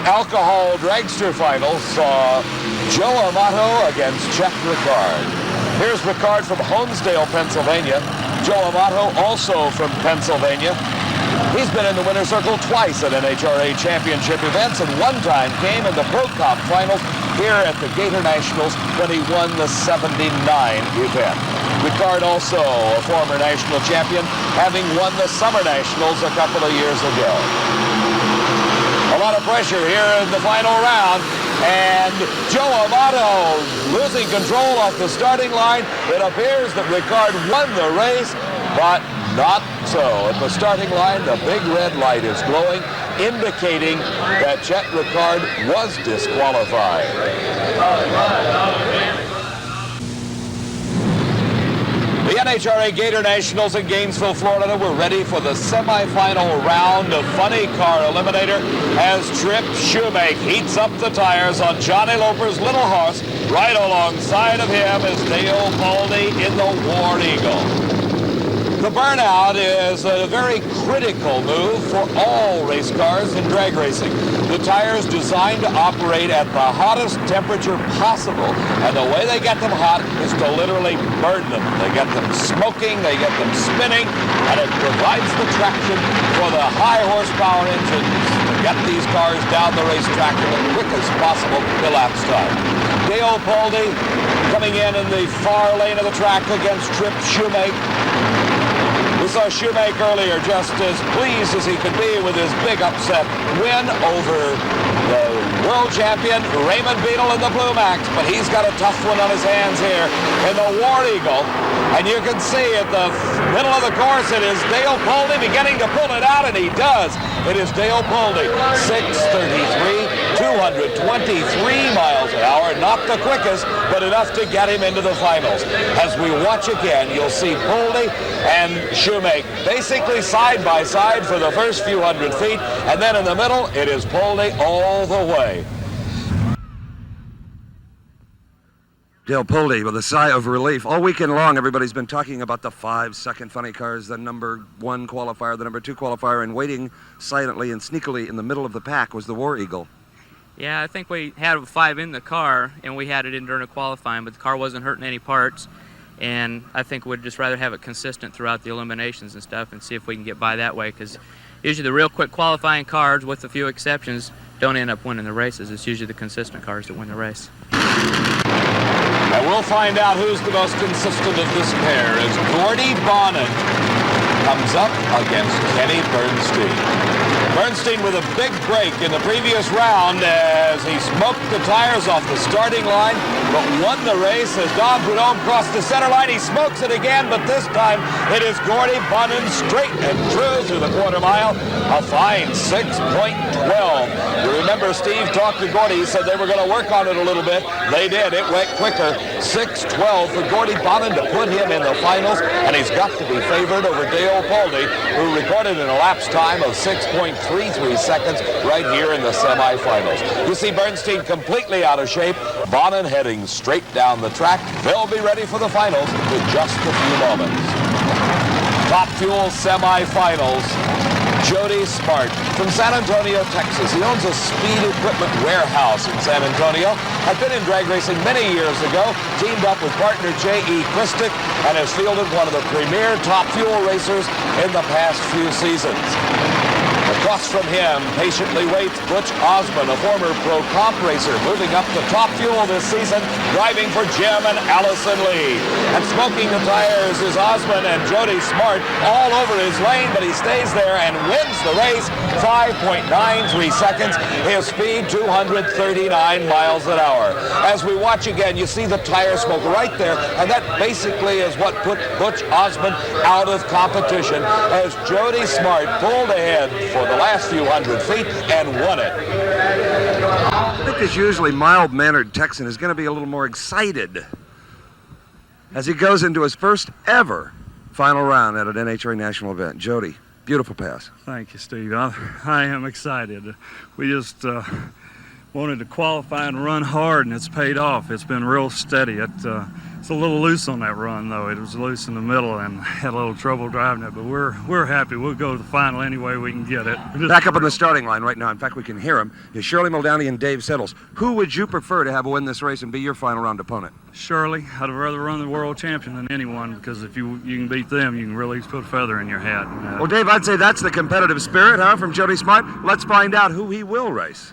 alcohol dragster final saw Joe Amato against Chet Ricard. Here's Ricard from Honesdale, Pennsylvania. Joe Amato, also from Pennsylvania. He's been in the winner's circle twice at NHRA championship events, and one time came in the Pro Comp finals here at the Gatornationals when he won the 79 event. Ricard, also a former national champion, having won the Summer Nationals a couple of years ago. A lot of pressure here in the final round, and Joe Amato losing control off the starting line. It appears that Ricard won the race, but not so. At the starting line, the big red light is glowing, indicating that Chet Ricard was disqualified. The NHRA Gatornationals in Gainesville, Florida, were ready for the semifinal round of Funny Car Eliminator as Trip Shoemake heats up the tires on Johnny Loper's little horse. Right alongside of him is Dale Baldy in the War Eagle. The burnout is a very critical move for all race cars in drag racing. The tires designed to operate at the hottest temperature possible, and the way they get them hot is to literally burn them. They get them smoking, they get them spinning, and it provides the traction for the high horsepower engines to get these cars down the racetrack in the quickest possible elapsed time. Dale Baldy coming in the far lane of the track against Trip Shoemake. We saw Shoemake earlier just as pleased as he could be with his big upset win over the world champion Raymond Beadle in the Blue Max, but he's got a tough one on his hands here in the War Eagle. And you can see at the middle of the course it is Dale Baldy beginning to pull it out, and he does. It is Dale Baldy, 6:33, 223 miles an hour, not the quickest, but enough to get him into the finals. As we watch again, you'll see Baldy and Shoemake basically side by side for the first few hundred feet, and then in the middle, it is Baldy all the way. Dale Baldy with a sigh of relief. All weekend long, everybody's been talking about the 5-second funny cars, the number 1 qualifier, the number 2 qualifier, and waiting silently and sneakily in the middle of the pack was the War Eagle. Yeah, I think we had 5 in the car, and we had it in during the qualifying, but the car wasn't hurting any parts, and I think we'd just rather have it consistent throughout the eliminations and stuff and see if we can get by that way, because usually the real quick qualifying cars, with a few exceptions, don't end up winning the races. It's usually the consistent cars that win the race. And we'll find out who's the most consistent of this pair as Gordy Bonin comes up against Kenny Bernstein. Bernstein with a big break in the previous round as he smoked the tires off the starting line, but won the race as Don Prudhomme crossed the center line. He smokes it again, but this time it is Gordy Bonin straight and true through the quarter mile. A fine 6.12. You remember Steve talked to Gordy. He said they were going to work on it a little bit. They did. It went quicker. 6.12 for Gordy Bonin to put him in the finals, and he's got to be favored over Dale Baldy, who recorded an elapsed time of 6.33 seconds right here in the semifinals. You see Bernstein completely out of shape. Bonin heading straight down the track. They'll be ready for the finals in just a few moments. Top Fuel semifinals. Jody Smart from San Antonio, Texas. He owns a speed equipment warehouse in San Antonio. Had been in drag racing many years ago, teamed up with partner J.E. Christic, and has fielded one of the premier Top Fuel racers in the past few seasons. Across from him, patiently waits Butch Osmond, a former Pro Comp racer, moving up to Top Fuel this season, driving for Jim and Allison Lee. And smoking the tires is Osmond and Jody Smart all over his lane, but he stays there and wins the race, 5.93 seconds. His speed, 239 miles an hour. As we watch again, you see the tire smoke right there, and that basically is what put Butch Osmond out of competition as Jody Smart pulled ahead for the last few hundred feet and won it. I think this usually mild-mannered Texan is going to be a little more excited as he goes into his first ever final round at an NHRA national event. Jody, beautiful pass. Thank you, Steve. I am excited. We just wanted to qualify and run hard, and it's paid off. It's been real steady. It's a little loose on that run, though. It was loose in the middle and had a little trouble driving it, but we're happy. We'll go to the final any way we can get it. Back up on the starting line right now. In fact, we can hear him. Is Shirley Muldowney and Dave Settles. Who would you prefer to have win this race and be your final round opponent? Shirley, I'd rather run the world champion than anyone, because if you can beat them, you can really put a feather in your hat. Well, Dave, I'd say that's the competitive spirit, huh, from Jody Smart. Let's find out who he will race.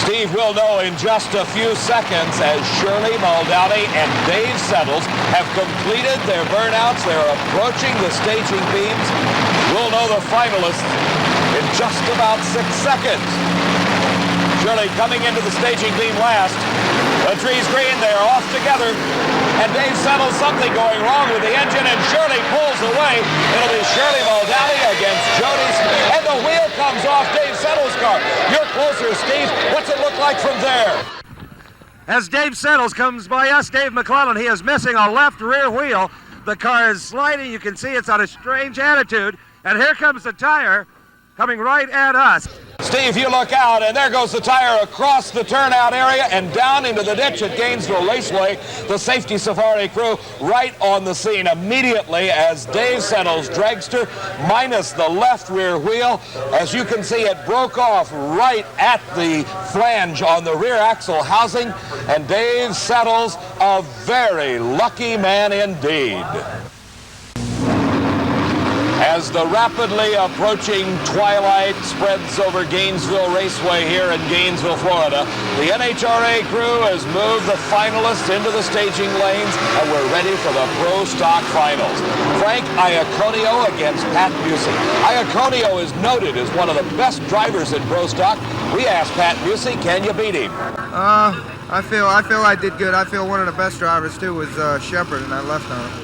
Steve will know in just a few seconds as Shirley Muldowney and Dave Settles have completed their burnouts. They're approaching the staging beams. We'll know the finalists in just about 6 seconds. Shirley coming into the staging beam last. The tree's green, they're off together. And Dave Settles, something going wrong with the engine, and Shirley pulls away. It'll be Shirley Muldowney against Jody Smart. And the wheel comes off Dave Settles' car. You're closer, Steve. What's it look like from there? As Dave Settles comes by us, Dave McClellan, he is missing a left rear wheel. The car is sliding. You can see it's on a strange attitude. And here comes the tire coming right at us. Steve, you look out, and there goes the tire across the turnout area and down into the ditch at Gainesville Raceway. The safety safari crew right on the scene immediately as Dave Settles' dragster, minus the left rear wheel. As you can see, it broke off right at the flange on the rear axle housing, and Dave Settles, a very lucky man indeed. As the rapidly approaching twilight spreads over Gainesville Raceway here in Gainesville, Florida, the NHRA crew has moved the finalists into the staging lanes, and we're ready for the Pro Stock Finals. Frank Iaconio against Pat Busey. Iaconio is noted as one of the best drivers in Pro Stock. We asked Pat Busey, can you beat him? I feel I did good. I feel one of the best drivers too was Shepard, and I left on him.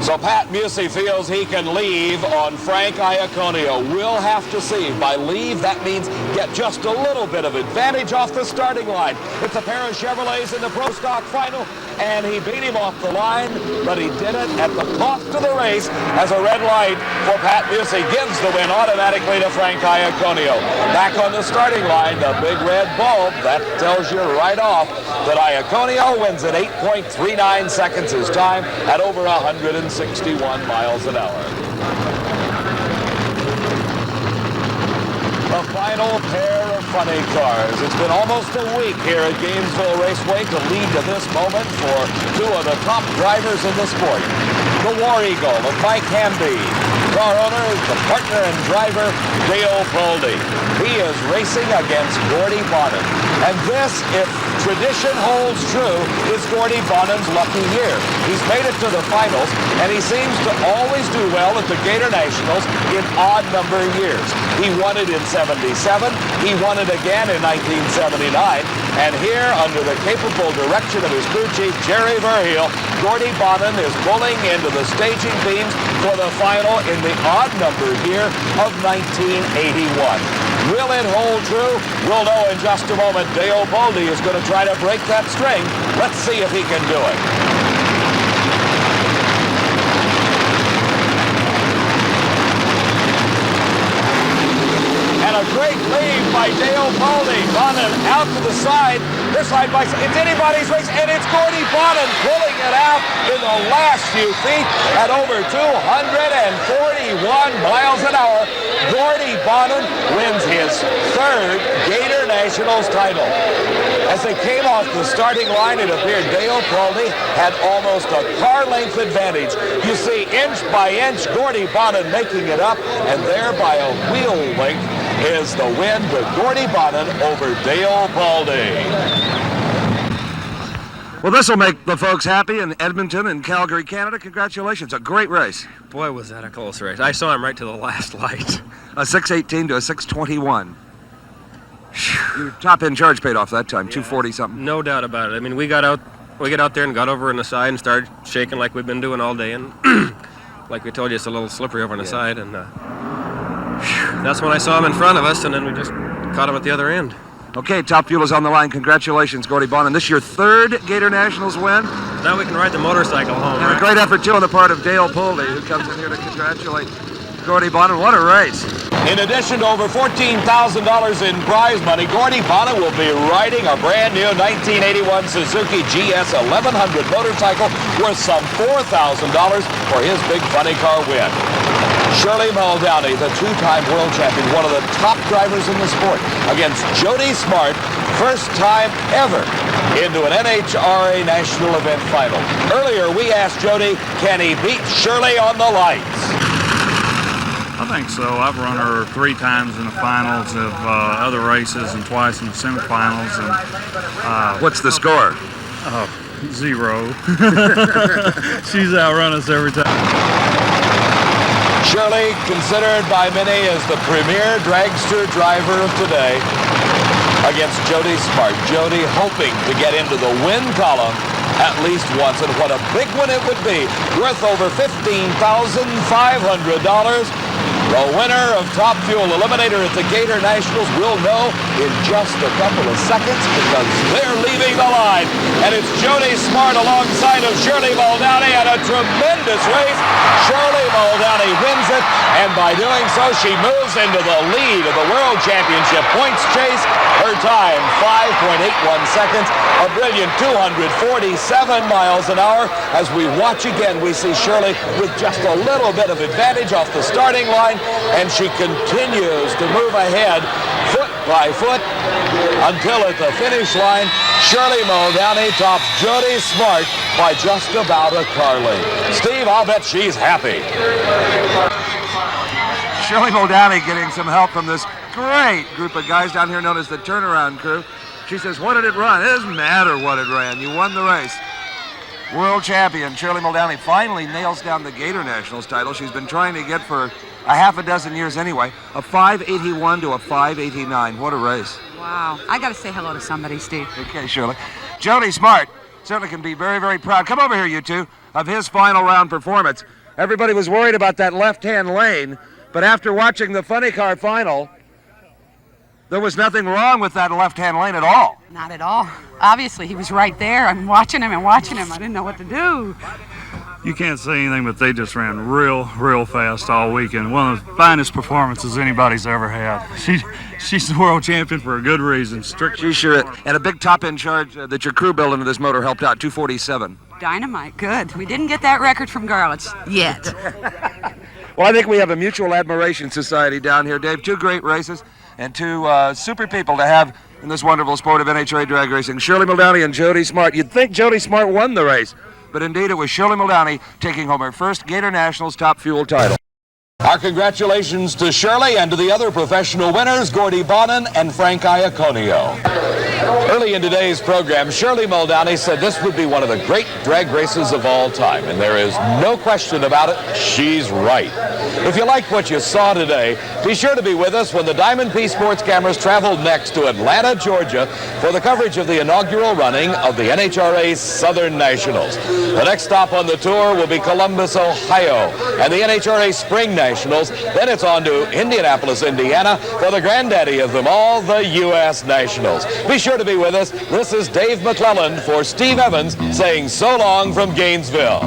So Pat Busey feels he can leave on Frank Iaconio. We'll have to see. By leave, that means get just a little bit of advantage off the starting line. It's a pair of Chevrolets in the Pro Stock Final, and he beat him off the line, but he did it at the cost of the race as a red light for Pat Busey gives the win automatically to Frank Iaconio. Back on the starting line, the big red bulb, that tells you right off that Iaconio wins at 8.39 seconds his time at over 161 miles an hour. The final pair of funny cars. It's been almost a week here at Gainesville Raceway to lead to this moment for two of the top drivers in the sport. The War Eagle of Mike Hamby. Car owner is the partner and driver, Dale Boldy. He is racing against Gordy Bonham. And this, if tradition holds true, is Gordy Bonham's lucky year. He's made it to the finals, and he seems to always do well at the Gatornationals in odd number years. He won it in '77, he won it again in 1979, and here, under the capable direction of his crew chief, Jerry Verheul, Gordy Bonham is pulling into the staging beams for the final in the odd number year of 1981. Will it hold true? We'll know in just a moment. Dale Boldy is going to try to break that string. Let's see if he can do it. And a great lead by Dale Boldy. Bonham out to the side. This side by side. It's anybody's race, and it's Gordy Bonham pulling it out in the last few feet at over 241 miles an hour. Gordy Bonham wins his third Gatornationals title. As they came off the starting line, it appeared Dale Boldy had almost a car length advantage. You see, inch by inch, Gordy Bonham making it up, and there by a wheel length is the win to Gordy Bonham over Dale Boldy. Well, this will make the folks happy in Edmonton and Calgary, Canada. Congratulations. A great race. Boy, was that a close race. I saw him right to the last light. A 6:18 to a 6:21. Your top end charge paid off that time, 240 something. No doubt about it. I mean, we got out there and got over on the side and started shaking like we've been doing all day. And like we told you, it's a little slippery over on the side. And that's when I saw him in front of us, and then we just caught him at the other end. Okay, Top Fuel is on the line. Congratulations, Gordy Bonham. This is your third Gatornationals win. Now we can ride the motorcycle home. And a great effort, too, on the part of Dale Boldy, who comes in here to congratulate Gordy Bonham. What a race. In addition to over $14,000 in prize money, Gordy Bonnet will be riding a brand new 1981 Suzuki GS 1100 motorcycle worth some $4,000 for his big funny car win. Shirley Muldowney, the two-time world champion, one of the top drivers in the sport, against Jody Smart, first time ever into an NHRA national event final. Earlier, we asked Jody, can he beat Shirley on the lights? I think so. I've run her 3 times in the finals of other races and twice in the semifinals. And What's the score? 0. She's outrun us every time. Shirley, considered by many as the premier dragster driver of today, against Jody Smart. Jody hoping to get into the win column at least once, and what a big one it would be, worth over $15,500. The winner of Top Fuel Eliminator at the Gatornationals will know in just a couple of seconds because they're leaving the line. And it's Jody Smart alongside of Shirley Muldowney at a tremendous race. Shirley Muldowney wins it, and by doing so, she moves into the lead of the World Championship points chase. Her time, 5.81 seconds, a brilliant 247 miles an hour. As we watch again, we see Shirley with just a little bit of advantage off the starting line, and she continues to move ahead foot by foot until at the finish line, Shirley Muldowney tops Jody Smart by just about a car length. Steve, I'll bet she's happy. Shirley Muldowney getting some help from this great group of guys down here known as the turnaround crew. She says, what did it run? It doesn't matter what it ran. You won the race. World champion Shirley Muldowney finally nails down the Gatornationals title she's been trying to get for a half a dozen years anyway. A 581 to a 589. What a race. Wow. I got to say hello to somebody, Steve. Okay, Shirley. Jody Smart certainly can be very, very proud. Come over here, you two, of his final round performance. Everybody was worried about that left-hand lane, but after watching the funny car final, there was nothing wrong with that left-hand lane at all. Not at all. Obviously, he was right there. I'm watching him and watching him. I didn't know what to do. You can't say anything, but they just ran real fast all weekend. One of the finest performances anybody's ever had. She's the world champion for a good reason. She sure is. And a big top-end charge that your crew built into this motor helped out, 247. Dynamite. Good. We didn't get that record from Garlitz yet. Well, I think we have a mutual admiration society down here, Dave. 2 great races and 2 super people to have in this wonderful sport of NHRA drag racing. Shirley Muldowney and Jody Smart. You'd think Jody Smart won the race, but indeed it was Shirley Muldowney taking home her first Gatornationals Top Fuel title. Our congratulations to Shirley and to the other professional winners, Gordy Bonnet and Frank Iaconio. Early in today's program, Shirley Muldowney said this would be one of the great drag races of all time, and there is no question about it, she's right. If you liked what you saw today, be sure to be with us when the Diamond P Sports cameras travel next to Atlanta, Georgia, for the coverage of the inaugural running of the NHRA Southern Nationals. The next stop on the tour will be Columbus, Ohio, and the NHRA Spring Nationals. Then it's on to Indianapolis, Indiana, for the granddaddy of them all, the U.S. Nationals. Be sure to be with us. This is Dave McClellan for Steve Evans saying so long from Gainesville.